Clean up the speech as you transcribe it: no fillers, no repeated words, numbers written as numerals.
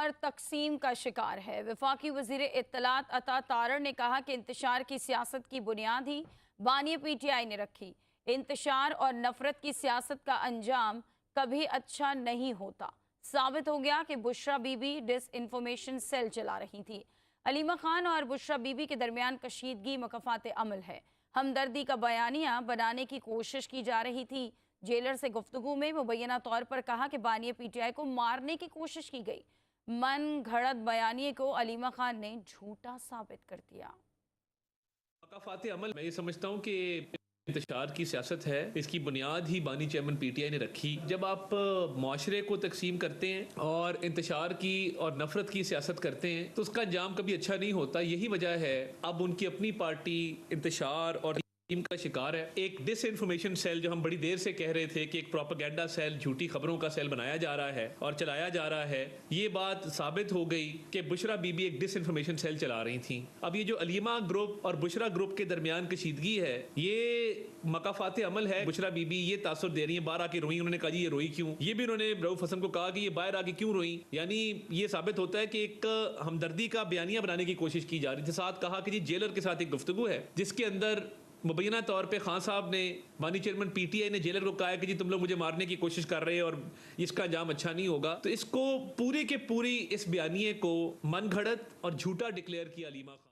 اور تقسیم کا شکار ہے۔ وفاقی وزیر اطلاعات عطا تارڑ نے کہا کہ انتشار کی سیاست کی بنیاد ہی بانی پی ٹی آئی نے رکھی۔ انتشار اور نفرت کی سیاست کا انجام کبھی اچھا نہیں ہوتا۔ ثابت ہو گیا کہ Bushra Bibi disinformation cell چلا رہی تھی۔ علیمہ خان اور بشرا بی بی کے درمیان کشیدگی مکافات عمل ہے۔ ہمدردی کا بیانیہ بنانے کی کوشش کی جا رہی تھی۔ جیلر سے گفتگو میں مبینہ طور پر کہا کہ بانی پی ٹی آئی کو مارنے کی کوشش کی گئی۔ من گھڑت بیانیے کو علیمہ خان نے جھوٹا ثابت کر دیا۔ مکافات عمل میں یہ سمجھتا ہوں کہ انتشار کی سیاست ہے، اس کی بنیاد ہی بانی چیئرمین پی ٹی آئی نے رکھی۔ جب آپ معاشرے کو تقسیم کرتے ہیں اور انتشار کی اور نفرت کی سیاست کرتے ہیں تو اس کا انجام کبھی اچھا نہیں ہوتا۔ یہی وجہ ہے اب ان کی اپنی پارٹی انتشار اور کا شکار ہے۔ ایک ڈس انفارمیشن سیل جو ہم بڑی دیر سے کہہ رہے تھے کہ ایک پروپیگنڈا سیل، جھوٹی خبروں کا سیل بنایا جا رہا ہے اور چلایا جا رہا ہے، یہ بات ثابت ہو گئی کہ بشرا بی بی ایک ڈس انفارمیشن سیل چلا رہی تھیں۔ اب یہ جو علیمہ گروپ اور بشرا گروپ کے درمیان کشیدگی ہے، یہ مکافات عمل ہے۔ بشرا بی بی یہ تاثر دے رہی ہیں، باہر آ کے روئی، انہوں نے کہا جی یہ روئی کیوں؟ یہ بھی انہوں نے رؤف حسن کو کہا کہ یہ باہر آ کے کیوں روئی؟ یعنی یہ ثابت ہوتا ہے کہ ایک ہمدردی کا بیانیہ بنانے کی کوشش کی جا رہی تھی۔ ساتھ کہا کہ جی جیلر کے ساتھ ایک گفتگو ہے جس کے اندر مبینہ طور پہ خان صاحب نے، بانی چیئرمین پی ٹی آئی نے جیلر کو کہا ہے کہ جی تم لوگ مجھے مارنے کی کوشش کر رہے ہیں اور اس کا انجام اچھا نہیں ہوگا۔ تو اس کو پوری کے پوری اس بیانیے کو من گھڑت اور جھوٹا ڈکلیئر کیا علیمہ خان۔